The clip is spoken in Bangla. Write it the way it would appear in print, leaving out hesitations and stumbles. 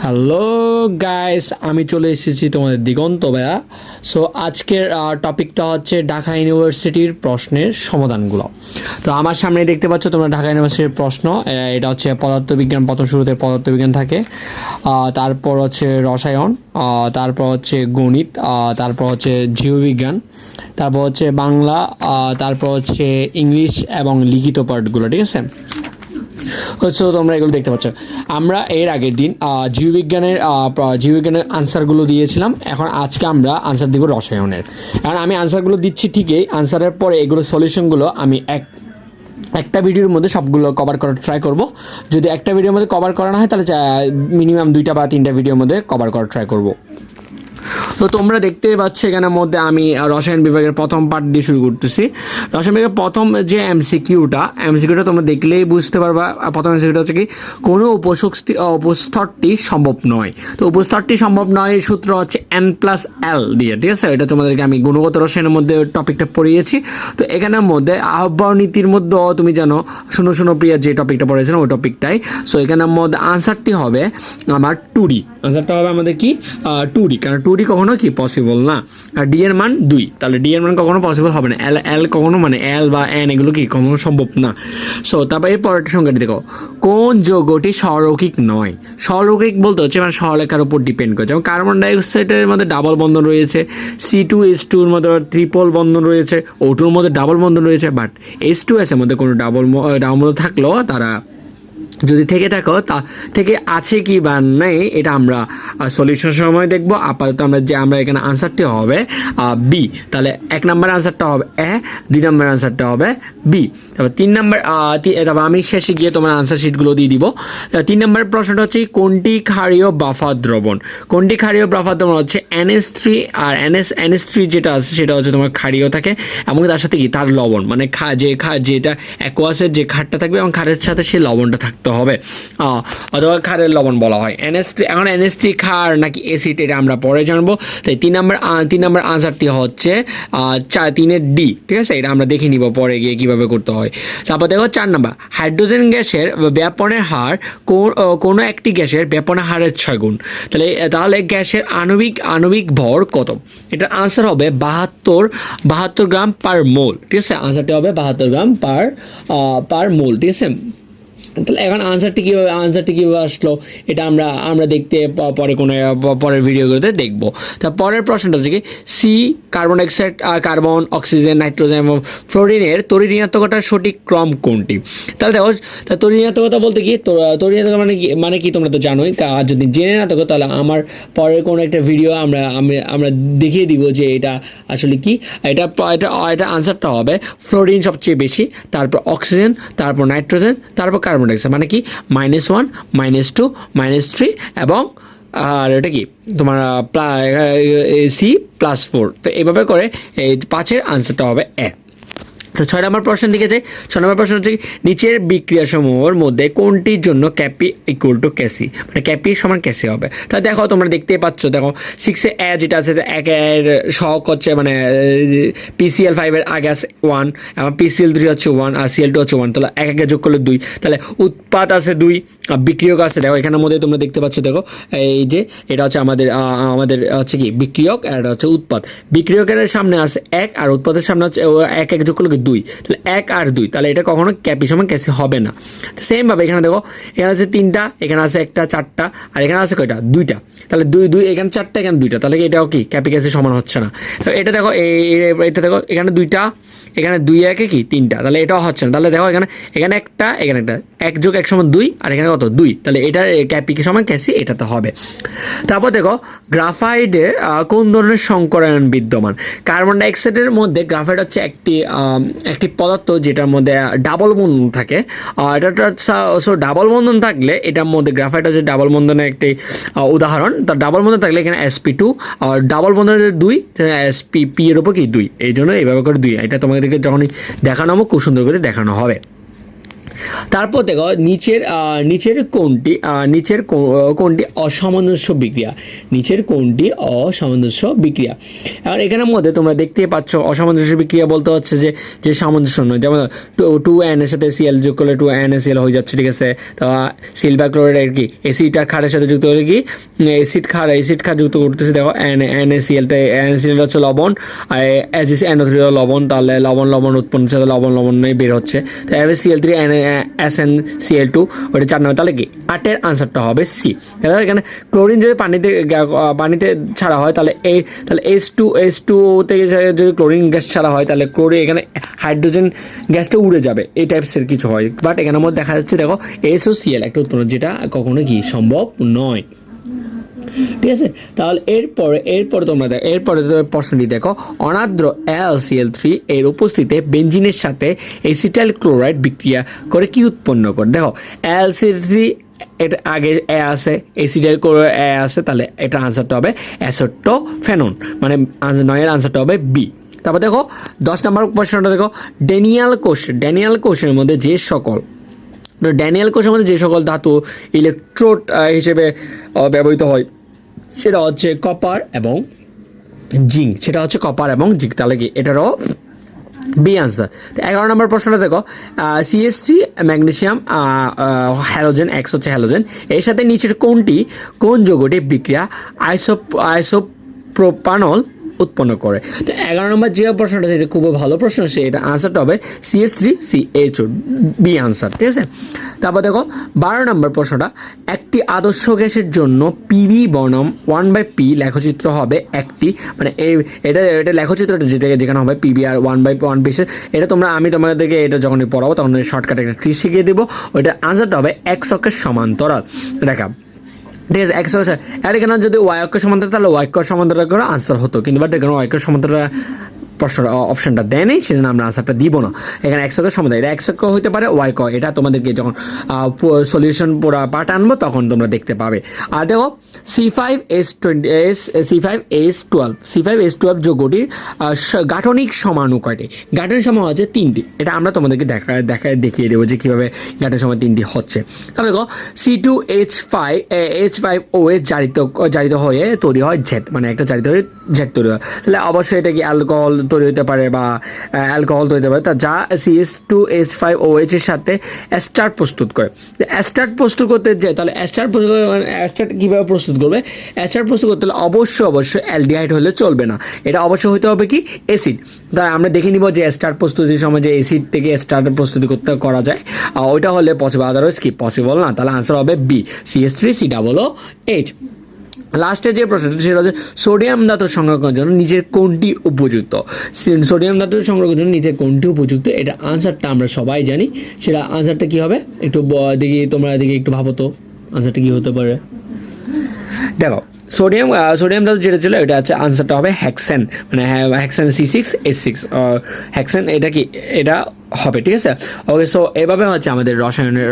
হ্যালো গাইস, আমি চলে এসেছি তোমাদের দিগন্ত ভাইয়া। সো আজকের টপিকটা হচ্ছে ঢাকা ইউনিভার্সিটির প্রশ্নের সমাধানগুলো। তো আমার সামনে দেখতে পাচ্ছ তোমরা ঢাকা ইউনিভার্সিটির প্রশ্ন। এটা হচ্ছে পদার্থবিজ্ঞান, প্রথম শুরুতে পদার্থবিজ্ঞান থাকে, তারপর হচ্ছে রসায়ন, তারপর হচ্ছে গণিত, তারপর হচ্ছে জীববিজ্ঞান, তারপর হচ্ছে বাংলা, তারপর হচ্ছে ইংলিশ এবং লিখিত পার্টগুলো, ঠিক আছে? হচ্ছে তোমরা এগুলো দেখতে পাচ্ছ। আমরা এর আগের দিন জীববিজ্ঞানের আনসারগুলো দিয়েছিলাম। এখন আজকে আমরা আনসার দিব রসায়নের। কারণ আমি আনসারগুলো দিচ্ছি ঠিকই, আনসারের পরে এগুলো সলিউশনগুলো আমি একটা ভিডিওর মধ্যে সবগুলো কভার করার ট্রাই করব। যদি একটা ভিডিওর মধ্যে কভার করা না হয় তাহলে মিনিমাম 2টা বা 3টা ভিডিওর মধ্যে কভার করার ট্রাই করব। তো তোমরা দেখতেই পাচ্ছ এখানের মধ্যে আমি রসায়ন বিভাগের প্রথম পার্ট দিয়ে শুরু করতেছি। রসায়ন বিভাগের প্রথম যে এমসিকিউটা তোমরা দেখলেই বুঝতে পারবা। প্রথম এমসিকিউটা হচ্ছে কি, কোনো উপস্তরটি সম্ভব নয়। তো উপস্তরটি সম্ভব নয় সূত্র হচ্ছে n+l দিয়ে, ঠিক আছে? এটা তোমাদেরকে আমি গুণগত রসায়নের মধ্যে টপিকটা পড়িয়েছি। তো এখানের মধ্যে আহ্বায়ক নীতির মধ্যে তুমি জানো, শূন্য প্রিয়া যে টপিকটা পড়েছিলাম ওই টপিকটাই। সো এখানের মধ্যে আনসারটি হবে আমার 2D। আনসারটা হবে আমাদের কি 2D, কারণ 2D কখনো কি পসিবল না। আর ডি এর মান 2, তাহলে ডি এর মান কখনো পসিবল হবে না। এল কখনো এল বা এন এগুলো কি কখনো সম্ভব না। সো তারপর এই পরের সংখ্যাটি দেখো, কোন যৌগটি সরলরৈখিক নয়? সরলরৈখিক বলতে হচ্ছে সরলরেখার উপর ডিপেন্ড করে। যেমন কার্বন ডাইঅক্সাইডের মধ্যে ডাবল বন্ধন রয়েছে, C2H2 এর মধ্যে ট্রিপল বন্ধন রয়েছে, O2 এর মধ্যে ডাবল বন্ধন রয়েছে, বাট H2S এর মধ্যে কোনো ডাবল বন্ধন থাকলেও তারা যদি থেকে আছে কি বা নেই এটা আমরা সলিউশন সময় দেখব। আপাতত আমরা এখানে আনসারটি হবে বি। তাহলে 1 নম্বর আনসারটা হবে এ, 2 নম্বর আনসারটা হবে বি। তারপর 3 নম্বর, তারপর আমি শেষে গিয়ে তোমার আনসার শিটগুলো দিয়ে দিব। 3 নম্বর প্রশ্নটা হচ্ছে কোনটি ক্ষারীয় বাফার দ্রবণ? কোনটি ক্ষারীয় বাফার দ্রবণ হচ্ছে NH3। আর NH3 যেটা আছে সেটা হচ্ছে তোমার ক্ষারীয় থাকে এবং তার সাথে কি তার লবণ, যেটা অ্যাকোয়াসের যে ক্ষারটা থাকবে এবং ক্ষারের সাথে সেই লবণটা থাকতে হবে, অথবা ক্ষারের লবণ বলা হয়। NH3 এখন NH3 ক্ষার নাকি অ্যাসিড এটা আমরা পরে জানবো। তাই 3 নম্বর আনসারটি হচ্ছে 3-এর ডি, ঠিক আছে? এটা আমরা দেখে নিব পরে গিয়ে কিভাবে করতে হয়। তারপর দেখো 4 নম্বর, হাইড্রোজেন গ্যাসের ব্যাপনের হার কোনো একটি গ্যাসের ব্যাপনের হারের 6 গুণ। তাহলে গ্যাসের আণবিক ভর কত? এটার আনসার হবে 72 গ্রাম পার মোল, ঠিক আছে? আনসারটি হবে 72 গ্রাম পার মোল, ঠিক আছে? তাহলে এখন আনসারটি কীভাবে আসলো এটা আমরা দেখতে পরের ভিডিওগুলোতে দেখব। তা পরের প্রশ্নটা হচ্ছে কি, C carbon dioxide, carbon, oxygen, nitrogen এবং ফ্লোরিনের তড়িৎ-ঋণাত্মকতার সঠিক ক্রম কোনটি? তাহলে দেখো, তড়িৎ-ঋণাত্মকতা বলতে কি, তড়িৎ-ঋণাত্মকতা মানে কি তোমরা তো জানোই। আর যদি জেনে না থাকো তাহলে আমার পরের কোনো একটা ভিডিও আমরা দেখিয়ে দিব যে এটা আসলে কি। এটা আনসারটা হবে ফ্লোরিন সবচেয়ে বেশি, তারপর অক্সিজেন, তারপর নাইট্রোজেন, তারপর কার্বন ডাইঅক্সাইড, মানে কি -1, -2, -3 এবং আর এটা কি তোমার C+4। তো এইভাবে করে এই 5-এর আনসারটা হবে এ। তো 6 নম্বর প্রশ্ন দিকে যাই। 6 নম্বর প্রশ্ন হচ্ছে নিচের বিক্রিয়াসমূহের মধ্যে কোনটির জন্য ক্যাপি ইকুয়াল টু ক্যাসি, মানে ক্যাপি সমান ক্যাসি হবে? তা দেখো তোমরা দেখতেই পাচ্ছ, দেখো 6-এ এ যেটা আছে, 1-এর সহগ হচ্ছে PCl5 এর আগে আছে 1 এবং PCl3 হচ্ছে 1 আর Cl2 হচ্ছে 1। তাহলে 1 যোগ করলে 2, তাহলে উৎপাদ আছে 2 আর বিক্রিয়ক আছে। দেখো এখানের মধ্যে তোমরা দেখতে পাচ্ছ, দেখো এই যে এটা হচ্ছে আমাদের হচ্ছে কি বিক্রিয়ক আর এটা হচ্ছে উৎপাদ। বিক্রিয়কের সামনে আছে 1 আর উৎপাদের সামনে হচ্ছে 1 যোগ করলে 2, তাহলে 1 আর 2, তাহলে এটা কখনো ক্যাপি সমান ক্যাসি হবে না। সেম ভাবে এখানে দেখো, এখানে আছে 3টা, এখানে আছে 1টা, 4টা, আর এখানে আছে কয়টা 2টা। তাহলে 2 এখানে 4টা, এখানে 2টা, তাহলে এটাও কি ক্যাপি ক্যাসি সমান হচ্ছে না। তো এটা দেখো এটা দেখো এখানে 2টা, এখানে 2 1 কি 3টা, তাহলে এটাও হচ্ছে না। তাহলে দেখো এখানে 1টা, এখানে 1 যোগ 1 সমান 2 আর এখানে কত 2, তাহলে এটা ক্যাপি সমান ক্যাসি এটাতে হবে। তারপর দেখো গ্রাফাইটে কোন ধরনের সংকরায়ন বিদ্যমান? কার্বন ডাইঅক্সাইডের মধ্যে গ্রাফাইট হচ্ছে একটি পদার্থ যেটার মধ্যে ডাবল বন্ধন থাকে। এটা ডাবল বন্ধন থাকলে এটার মধ্যে গ্রাফাইট হচ্ছে ডাবল বন্ধনের একটি উদাহরণ। তার ডাবল বন্ধন থাকলে এখানে sp2 আর ডাবল বন্ধনের 2, sp এর উপর কি 2, এই জন্য এইভাবে করে 2। এটা তোমাদেরকে যখনই দেখানো হবে খুব সুন্দর করে দেখানো হবে। তারপর দেখো নিচের কোনটি অসামঞ্জস্য বিক্রিয়া, নিচের কোনটি অসামঞ্জস্য বিক্রিয়া। আর এখানের মধ্যে তোমরা দেখতে পাচ্ছ অসামঞ্জস্য বিক্রিয়া বলতে হচ্ছে যে সামঞ্জস্য নয়, যেমন 2N এর সাথে Cl যোগ করলে 2NaCl হয়ে যাচ্ছে, ঠিক আছে। তো সিলভার ক্লোরাইড কি অ্যাসিড আর ক্ষারের সাথে যুক্ত হলে কি অ্যাসিড ক্ষার যুক্ত করতেছে, দেখো NaClটা NaCl হচ্ছে লবণ আর NO3 লবণ, তাহলে লবণ উৎপন্ন হচ্ছে, লবণই বের হচ্ছে। তো Cl3 SnCl2 ওটা 4 নম্বর, তাহলে কি 8-এর আনসারটা হবে সি। তাহলে এখানে ক্লোরিন যদি পানিতে ছাড়া হয় তাহলে H2O থেকে যদি ক্লোরিন গ্যাস ছাড়া হয় তাহলে ক্লোরিন এখানে হাইড্রোজেন গ্যাসটা উড়ে যাবে, এই টাইপসের কিছু হয়। বাট এখানের মধ্যে দেখা যাচ্ছে দেখো SOCl একটা উৎপন্ন, যেটা কখনো কি সম্ভব নয়, ঠিক আছে। তাহলে এরপরে তোমরা প্রশ্নটি দেখো, অনার্দ্র AlCl3 এর উপস্থিতিতে বেঞ্জিনের সাথে এসিটাইল ক্লোরাইড বিক্রিয়া করে কি উৎপন্ন করে। দেখো AlCl3 এটা আগে এ আছে, এসিটাইল ক্লোরাইড এ আছে, তাহলে এটা আনসারটা হবে অ্যাসেটোফেনন, মানে 9-এর আনসারটা হবে বি। তারপর দেখো 10 নম্বর প্রশ্নটা দেখো, ড্যানিয়াল কোষের মধ্যে যে সকল ধাতু ইলেকট্রোড হিসেবে ব্যবহৃত হয় সেটা হচ্ছে কপার এবং জিঙ্ক, তাহলে কি এটারও বি আনসার। তো 11 নম্বর প্রশ্নটা দেখো, CH3 ম্যাগনেসিয়াম হ্যালোজেন X হচ্ছে হ্যালোজেন, এর সাথে নিচের কোন যৌগটি বিক্রিয়া আইসোপ্রোপানল উৎপন্ন করে। তো 11 নম্বর যে প্রশ্নটা সেটা খুবই ভালো প্রশ্ন, এটা আনসারটা হবে CH3CHO বি আনসার, ঠিক আছে। তারপর দেখো 12 নম্বর প্রশ্নটা, একটি আদর্শ গ্যাসের জন্য PV বনাম 1/P লেখচিত্র হবে একটি, মানে এটা লেখচিত্রটা যেখানে হবে PV আর 1/1P, এটা আমি তোমাদেরকে এটা যখনই পড়াবো তখন শর্টকাটে একটা ট্রিক শিখিয়ে দেবো। ওইটার আনসারটা হবে এক অক্ষের সমান্তরাল, দেখা, ঠিক আছে। আর এখানে যদি ওয়াই অক্ষের সমান্তরাল তাহলে ওয়াই অক্ষের সমান্তরাল করে আনসার হতো, কিন্তু বাট এখানে ওয়াই অক্ষের সমান্তরাল প্রশ্নটা অপশনটা দেয় নেই, সেজন্য আমরা আনসারটা দিব না। এখানে এক অক্ষের সমান্তরাল, এটা এক অক্ষ হতে পারে ওয়াই অক্ষ, এটা তোমাদেরকে যখন সলিউশন পুরো পার্ট আনবো তখন তোমরা দেখতে পাবে। আর দেখো C5H12 যৌগটির গাঠনিক সমাণু কয়টি। গাঠনিক সমান হচ্ছে 3টি, এটা আমরা তোমাদেরকে দেখিয়ে দেবো যে কীভাবে গাঠনিক সমান 3টি হচ্ছে। তাহলে দেখো C2H5OH জারিত হয়ে তৈরি হয় Z, মানে একটা জারিত হয়ে Z তৈরি হয়, তাহলে অবশ্যই এটা কি অ্যালকোহল তৈরি হতে পারে বা অ্যালকোহল তৈরি হতে পারে, তা যা CH2H5OH এর সাথে অ্যাস্টার প্রস্তুত করে। অ্যাস্টার প্রস্তুত করতে যায়, তাহলে অ্যাস্টার কীভাবে প্রস্তুত করবে, অ্যাস্টার প্রস্তুত করতে হলে অবশ্যই অ্যালডিহাইড হলে চলবে না, এটা অবশ্যই হতে হবে কি অ্যাসিড। তাই আমরা দেখে নিব যে অ্যাস্টার প্রস্তুতির সময় যে অ্যাসিড থেকে অ্যাস্টার প্রস্তুতি করা যায়, ওইটা হলে পসিবল, আদারওয়াইজ কি পসিবল না, তাহলে আনসার হবে বি CH3COOH। লাস্টে যে প্রশ্নটা সেটা হচ্ছে সোডিয়াম ধাতুর সংরক্ষণের জন্য নিচের কোনটি উপযুক্ত। এটা আনসারটা আমরা সবাই জানি, সেটা আনসারটা কি হবে একটু তোমরা একটু ভাবো তো আনসারটা কি হতে পারে। দেখো সোডিয়াম ধাতু যেটা ছিল এটা হচ্ছে আনসারটা হবে হেক্সেন, মানে হেক্সেন C6H6 হেক্সেন, এটা কি এটা হবে, ঠিক আছে। ওকে, সো এভাবে হচ্ছে আমাদের রসায়নের